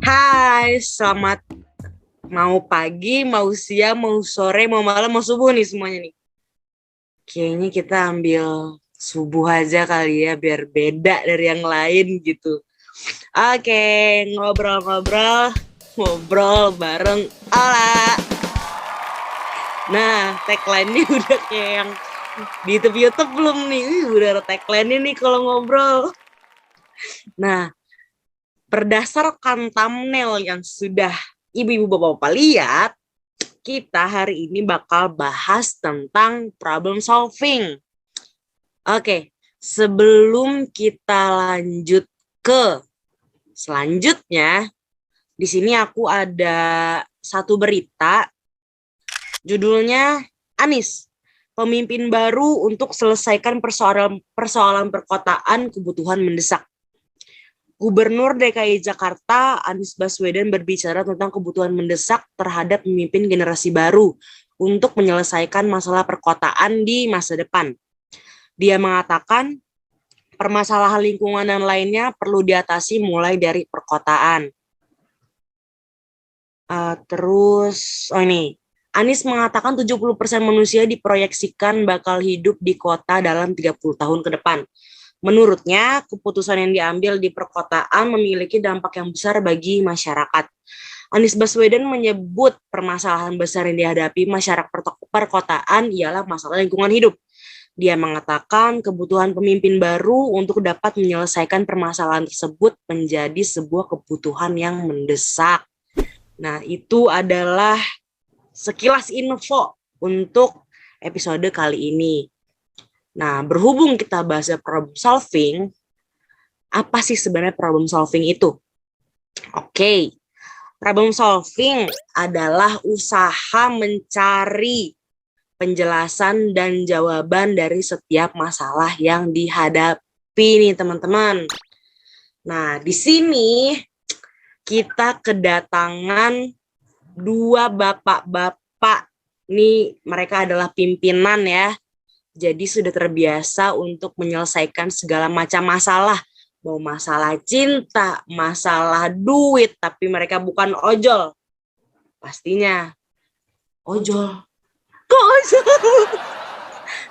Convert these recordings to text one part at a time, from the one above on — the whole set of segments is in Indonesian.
Hai, selamat mau pagi, mau siang, mau sore, mau malam, mau subuh nih semuanya nih. Kayaknya kita ambil subuh aja kali ya, biar beda dari yang lain gitu. Oke, ngobrol-ngobrol, ngobrol bareng Ola. Nah, tagline-nya udah kayak yang di YouTube-YouTube belum nih? Udah ada tagline-nya nih kalau ngobrol. Nah, berdasarkan thumbnail yang sudah ibu-ibu bapak-bapak lihat, kita hari ini bakal bahas tentang problem solving. Oke, sebelum kita lanjut ke selanjutnya, di sini aku ada satu berita, judulnya Anies, pemimpin baru untuk selesaikan persoalan perkotaan kebutuhan mendesak. Gubernur DKI Jakarta Anies Baswedan berbicara tentang kebutuhan mendesak terhadap pemimpin generasi baru untuk menyelesaikan masalah perkotaan di masa depan. Dia mengatakan permasalahan lingkungan dan lainnya perlu diatasi mulai dari perkotaan. Anies mengatakan 70% manusia diproyeksikan bakal hidup di kota dalam 30 tahun ke depan. Menurutnya, keputusan yang diambil di perkotaan memiliki dampak yang besar bagi masyarakat. Anies Baswedan menyebut permasalahan besar yang dihadapi masyarakat perkotaan ialah masalah lingkungan hidup. Dia mengatakan kebutuhan pemimpin baru untuk dapat menyelesaikan permasalahan tersebut menjadi sebuah kebutuhan yang mendesak. Nah, itu adalah sekilas info untuk episode kali ini. Nah, berhubung kita bahas problem solving, apa sih sebenarnya problem solving itu? Oke, problem solving adalah usaha mencari penjelasan dan jawaban dari setiap masalah yang dihadapi nih teman-teman. Nah, di sini kita kedatangan dua bapak-bapak. Nih, mereka adalah pimpinan ya. Jadi sudah terbiasa untuk menyelesaikan segala macam masalah. Mau masalah cinta, masalah duit, tapi mereka bukan ojol. Pastinya ojol. Kok ojol?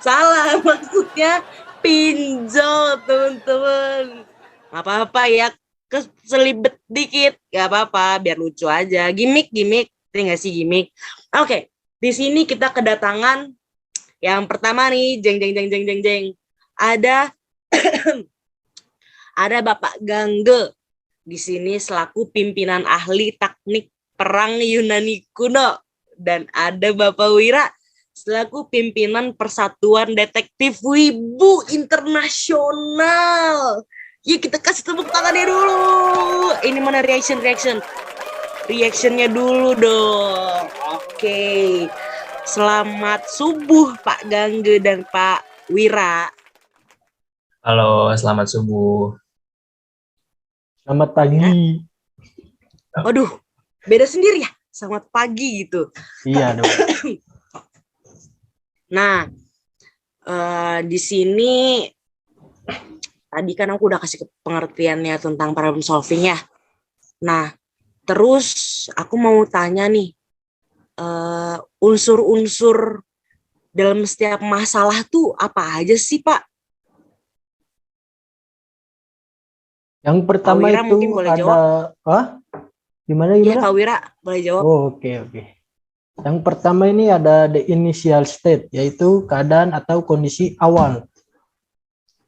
Salah, maksudnya pinjol, teman-teman. Gak apa-apa ya, keselibet dikit. Gak apa-apa, biar lucu aja. Gimik. Ini gak sih gimik? Oke, di sini kita kedatangan yang pertama nih, jeng. Ada ada Bapak Gangge di sini selaku pimpinan ahli teknik perang Yunani kuno, dan ada Bapak Wira selaku pimpinan Persatuan Detektif Wibu Internasional. Yuk kita kasih tepuk tangannya dulu. Ini mana reactionnya dulu dong. Oke. Selamat subuh Pak Gangge dan Pak Wira. Halo, selamat subuh. Selamat Ya. pagi. Waduh, beda sendiri ya. Selamat pagi gitu. Iya dong. Nah, di sini tadi kan aku udah kasih pengertiannya tentang problem solving ya. Nah, terus aku mau tanya nih, unsur-unsur dalam setiap masalah tuh apa aja sih Pak? Yang Pak pertama Wira mungkin itu boleh jawab. ada, gimana Iya gimana? Pak Wira boleh jawab. Oh, oke. Yang pertama ini ada the initial state, yaitu keadaan atau kondisi awal.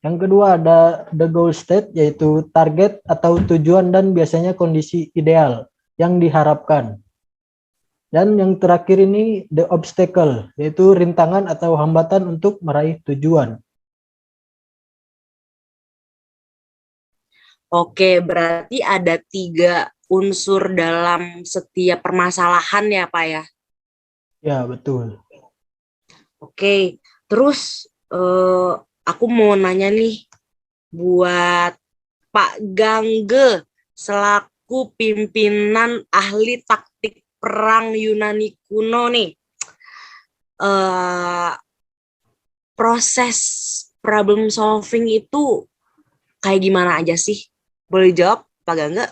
Yang kedua ada the goal state, yaitu target atau tujuan dan biasanya kondisi ideal yang diharapkan. Dan yang terakhir ini the obstacle, yaitu rintangan atau hambatan untuk meraih tujuan. Oke, berarti ada 3 unsur dalam setiap permasalahan ya Pak ya? Ya, betul. Oke, terus aku mau nanya nih buat Pak Gangge selaku pimpinan ahli taktik perang Yunani kuno nih. Proses problem solving itu kayak gimana aja sih? Boleh jawab Pak Gangge?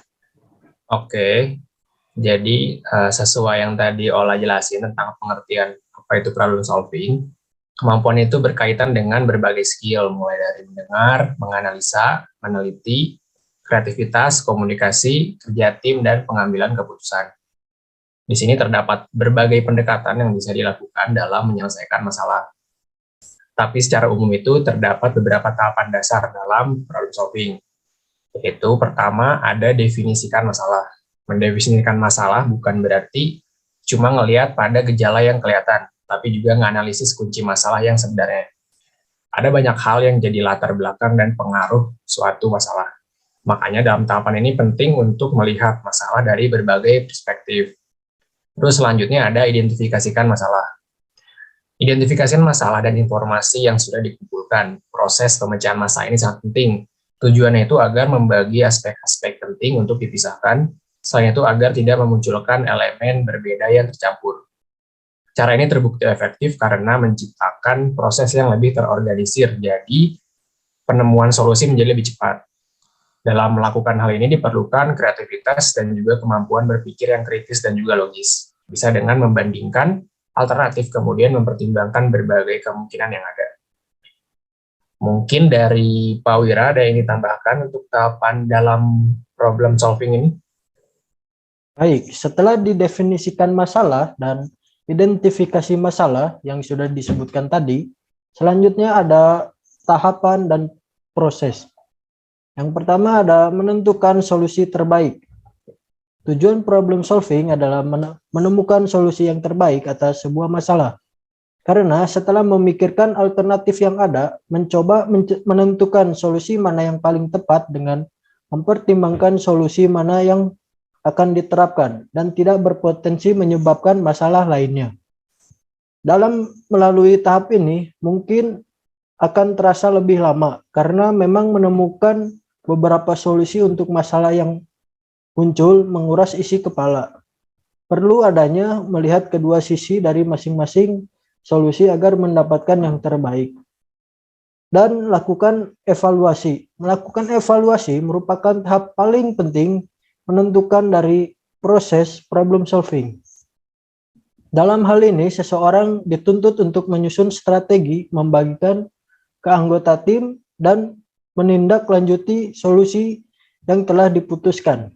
Oke, jadi sesuai yang tadi Ola jelasin tentang pengertian apa itu problem solving, kemampuan itu berkaitan dengan berbagai skill, mulai dari mendengar, menganalisa, meneliti, kreativitas, komunikasi, kerja tim, dan pengambilan keputusan. Di sini terdapat berbagai pendekatan yang bisa dilakukan dalam menyelesaikan masalah. Tapi secara umum itu terdapat beberapa tahapan dasar dalam problem solving. Yaitu pertama ada definisikan masalah. Mendefinisikan masalah bukan berarti cuma ngelihat pada gejala yang kelihatan, tapi juga nganalisis kunci masalah yang sebenarnya. Ada banyak hal yang jadi latar belakang dan pengaruh suatu masalah. Makanya dalam tahapan ini penting untuk melihat masalah dari berbagai perspektif. Terus selanjutnya ada identifikasikan masalah. Identifikasikan masalah dan informasi yang sudah dikumpulkan. Proses pemecahan masalah ini sangat penting. Tujuannya itu agar membagi aspek-aspek penting untuk dipisahkan, selain itu agar tidak memunculkan elemen berbeda yang tercampur. Cara ini terbukti efektif karena menciptakan proses yang lebih terorganisir, jadi penemuan solusi menjadi lebih cepat. Dalam melakukan hal ini diperlukan kreativitas dan juga kemampuan berpikir yang kritis dan juga logis. Bisa dengan membandingkan alternatif, kemudian mempertimbangkan berbagai kemungkinan yang ada. Mungkin dari Pak Wira ada yang ditambahkan untuk tahapan dalam problem solving ini? Baik, setelah didefinisikan masalah dan identifikasi masalah yang sudah disebutkan tadi, selanjutnya ada tahapan dan proses. Yang pertama ada menentukan solusi terbaik. Tujuan problem solving adalah menemukan solusi yang terbaik atas sebuah masalah. Karena setelah memikirkan alternatif yang ada, mencoba menentukan solusi mana yang paling tepat dengan mempertimbangkan solusi mana yang akan diterapkan dan tidak berpotensi menyebabkan masalah lainnya. Dalam melalui tahap ini, mungkin akan terasa lebih lama karena memang menemukan beberapa solusi untuk masalah yang muncul menguras isi kepala. Perlu adanya melihat kedua sisi dari masing-masing solusi agar mendapatkan yang terbaik. Dan lakukan evaluasi. Melakukan evaluasi merupakan tahap paling penting menentukan dari proses problem solving. Dalam hal ini, seseorang dituntut untuk menyusun strategi, membagikan ke anggota tim, dan menindaklanjuti solusi yang telah diputuskan.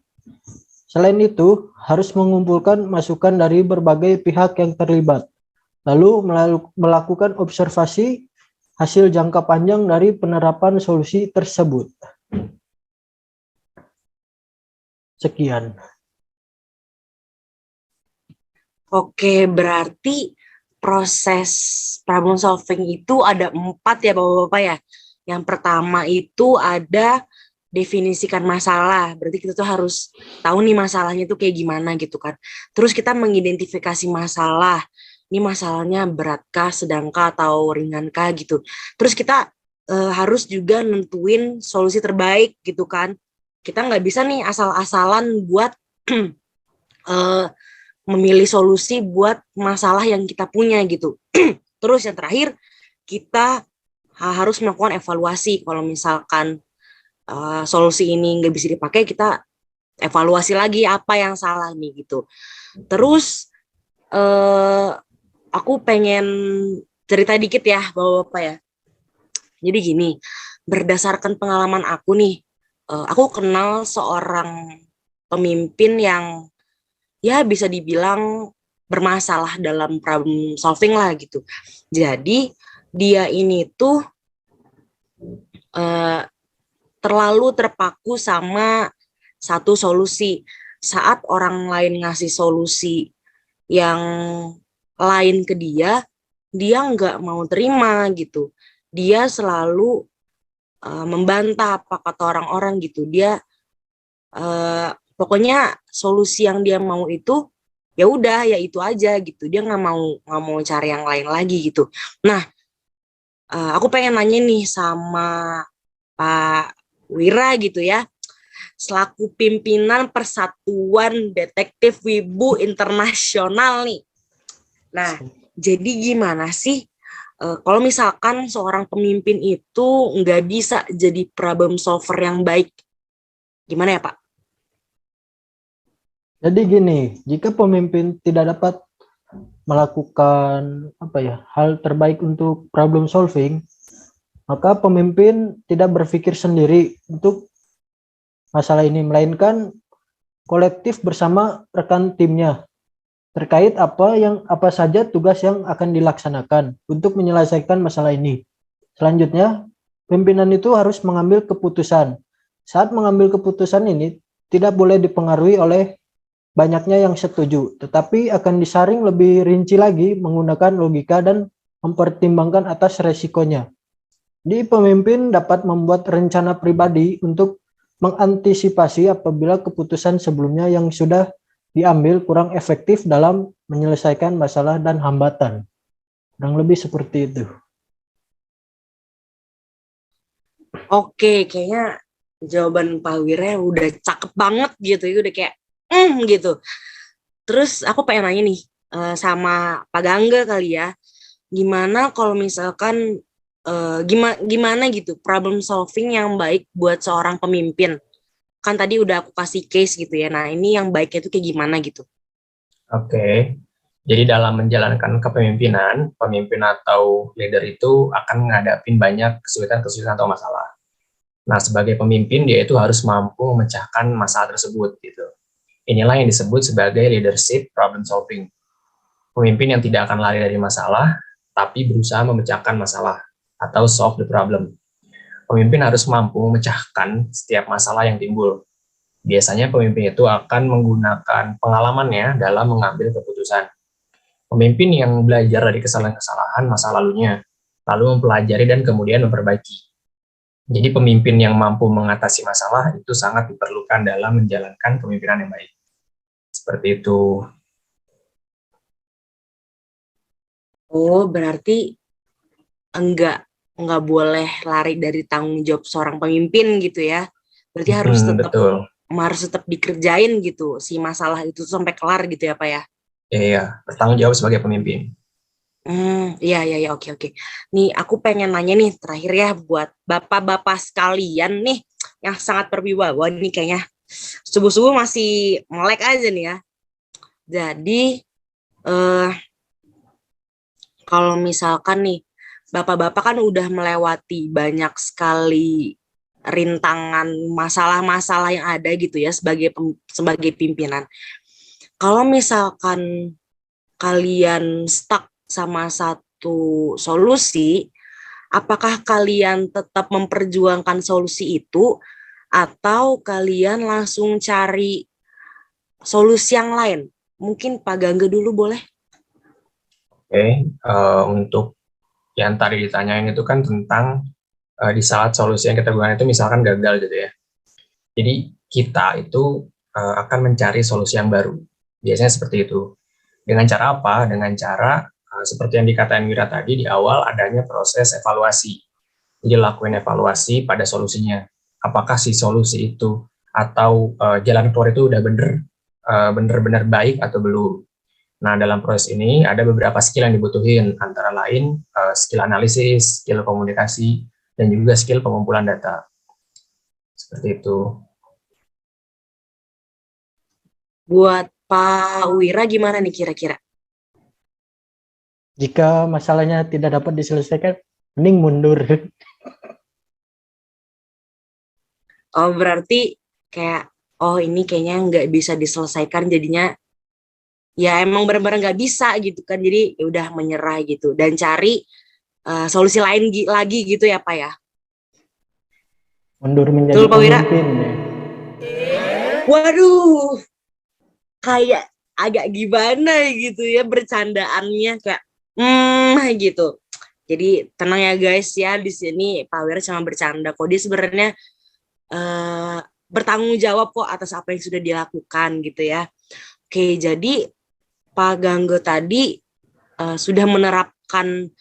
Selain itu, harus mengumpulkan masukan dari berbagai pihak yang terlibat, lalu melakukan observasi hasil jangka panjang dari penerapan solusi tersebut. Sekian. Oke, berarti proses problem solving itu ada 4 ya Bapak-Bapak ya. Yang pertama itu ada definisikan masalah, berarti kita tuh harus tahu nih masalahnya tuh kayak gimana gitu kan. Terus kita mengidentifikasi masalah, ini masalahnya beratkah, sedangkah, atau ringankah gitu. Terus kita harus juga nentuin solusi terbaik gitu kan. Kita nggak bisa nih asal-asalan buat memilih solusi buat masalah yang kita punya gitu. Terus yang terakhir, kita harus melakukan evaluasi. Kalau misalkan solusi ini nggak bisa dipakai, kita evaluasi lagi apa yang salah nih gitu. Terus aku pengen cerita dikit ya Bapak-Bapak ya. Jadi gini, berdasarkan pengalaman aku nih, aku kenal seorang pemimpin yang ya bisa dibilang bermasalah dalam problem solving lah gitu. Jadi dia ini tuh terlalu terpaku sama satu solusi. Saat orang lain ngasih solusi yang lain ke dia nggak mau terima gitu. Dia selalu membantah apa kata orang-orang gitu. Dia pokoknya solusi yang dia mau itu ya udah ya itu aja gitu. Dia nggak mau cari yang lain lagi gitu. Nah, aku pengen nanya nih sama Pak Wira gitu ya, selaku pimpinan Persatuan Detektif Wibu Internasional nih. Nah, jadi gimana sih kalau misalkan seorang pemimpin itu nggak bisa jadi problem solver yang baik? Gimana ya Pak? Jadi gini, jika pemimpin tidak dapat melakukan hal terbaik untuk problem solving, maka pemimpin tidak berpikir sendiri untuk masalah ini, melainkan kolektif bersama rekan timnya terkait apa saja tugas yang akan dilaksanakan untuk menyelesaikan masalah ini. Selanjutnya, pimpinan itu harus mengambil keputusan. Saat mengambil keputusan ini tidak boleh dipengaruhi oleh banyaknya yang setuju, tetapi akan disaring lebih rinci lagi menggunakan logika dan mempertimbangkan atas resikonya. Di pemimpin dapat membuat rencana pribadi untuk mengantisipasi apabila keputusan sebelumnya yang sudah diambil kurang efektif dalam menyelesaikan masalah dan hambatan. Kurang lebih seperti itu. Oke, kayaknya jawaban Pak Wira udah cakep banget gitu, udah kayak gitu. Terus aku pengen nanya nih sama Pak Gangga kali ya, gimana kalau misalkan gimana gitu problem solving yang baik buat seorang pemimpin? Kan tadi udah aku kasih case gitu ya. Nah, ini yang baiknya itu kayak gimana gitu? Oke. Jadi dalam menjalankan kepemimpinan, pemimpin atau leader itu akan menghadapi banyak kesulitan-kesulitan atau masalah. Nah, sebagai pemimpin dia itu harus mampu memecahkan masalah tersebut gitu. Inilah yang disebut sebagai leadership problem solving. Pemimpin yang tidak akan lari dari masalah, tapi berusaha memecahkan masalah atau solve the problem. Pemimpin harus mampu memecahkan setiap masalah yang timbul. Biasanya pemimpin itu akan menggunakan pengalamannya dalam mengambil keputusan. Pemimpin yang belajar dari kesalahan-kesalahan masa lalunya, lalu mempelajari dan kemudian memperbaiki. Jadi pemimpin yang mampu mengatasi masalah itu sangat diperlukan dalam menjalankan kepemimpinan yang baik. Seperti itu. Oh, berarti enggak boleh lari dari tanggung jawab seorang pemimpin gitu ya. Berarti Betul. harus tetap dikerjain gitu si masalah itu sampai kelar gitu ya Pak ya. Iya, bertanggung jawab sebagai pemimpin. Iya, oke. Nih, aku pengen nanya nih terakhir ya buat bapak-bapak sekalian nih yang sangat berwibawa nih kayaknya. Subuh-subuh masih melek aja nih ya. Jadi, kalau misalkan nih, bapak-bapak kan udah melewati banyak sekali rintangan masalah-masalah yang ada gitu ya sebagai pimpinan. Kalau misalkan kalian stuck sama satu solusi, apakah kalian tetap memperjuangkan solusi itu atau kalian langsung cari solusi yang lain? Mungkin Pak Gangga dulu boleh? Oke, untuk yang tadi ditanyain itu kan tentang di saat solusi yang kita gunakan itu misalkan gagal gitu ya. Jadi kita itu akan mencari solusi yang baru. Biasanya seperti itu. Dengan cara apa? Dengan cara seperti yang dikatakan Wira tadi di awal adanya proses evaluasi. Jadi lakuin evaluasi pada solusinya. Apakah si solusi itu atau jalan keluar itu udah bener-bener baik atau belum. Nah, dalam proses ini ada beberapa skill yang dibutuhin, antara lain skill analisis, skill komunikasi, dan juga skill pengumpulan data. Seperti itu. Buat Pak Wira gimana nih kira-kira? Jika masalahnya tidak dapat diselesaikan, mending mundur. Oh, berarti kayak, oh ini kayaknya nggak bisa diselesaikan, jadinya ya emang benar-benar nggak bisa gitu kan, jadi ya udah menyerah gitu dan cari solusi lain lagi gitu ya Pak ya. Mundur menjadi Betul Pak Wira? pemimpin. Ya. Waduh, kayak agak gimana gitu ya bercandaannya kayak gitu. Jadi tenang ya guys ya, di sini Pak Wira cuma bercanda kok, dia sebenarnya bertanggung jawab kok atas apa yang sudah dilakukan gitu ya. Oke, jadi Pak Gangga tadi sudah menerapkan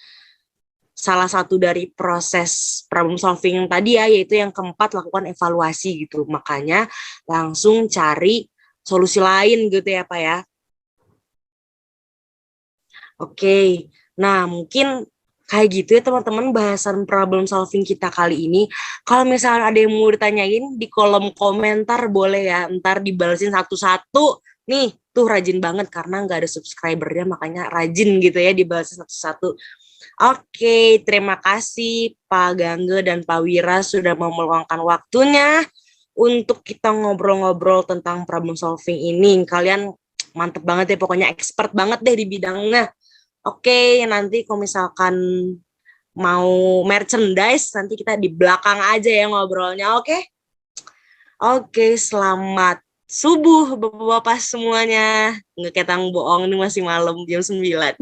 salah satu dari proses problem solving tadi ya, yaitu yang keempat, lakukan evaluasi gitu. Makanya langsung cari solusi lain gitu ya Pak ya. Oke, nah mungkin kayak gitu ya teman-teman bahasan problem solving kita kali ini. Kalau misalnya ada yang mau ditanyain di kolom komentar boleh ya, ntar dibalesin satu-satu Nih, tuh rajin banget karena nggak ada subscribernya, makanya rajin gitu ya dibahas satu-satu. Oke, terima kasih Pak Gangga dan Pak Wira sudah mau meluangkan waktunya untuk kita ngobrol-ngobrol tentang problem solving ini. Kalian mantep banget ya, pokoknya expert banget deh di bidangnya. Oke, nanti kalau misalkan mau merchandise, nanti kita di belakang aja ya ngobrolnya, oke? Oke, selamat subuh Bapak-bapak semuanya. Nggak ketang bohong, ini masih malam jam 9.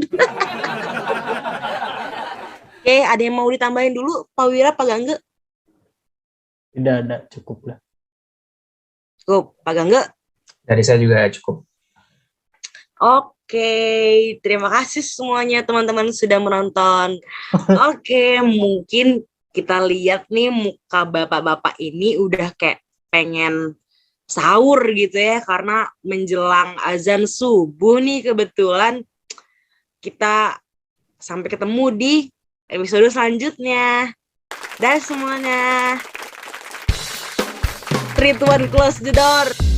Oke, ada yang mau ditambahin dulu, Pak Wira, Pak Gangga? Tidak ada, cukup lah. Cukup, Pak Gangga? Dari saya juga cukup. Oke, terima kasih semuanya teman-teman sudah menonton. Oke, mungkin kita lihat nih muka bapak-bapak ini udah kayak pengen sahur gitu ya, karena menjelang azan subuh nih kebetulan. Kita sampai ketemu di episode selanjutnya. Dah semuanya. 3, 2, 1, close the door.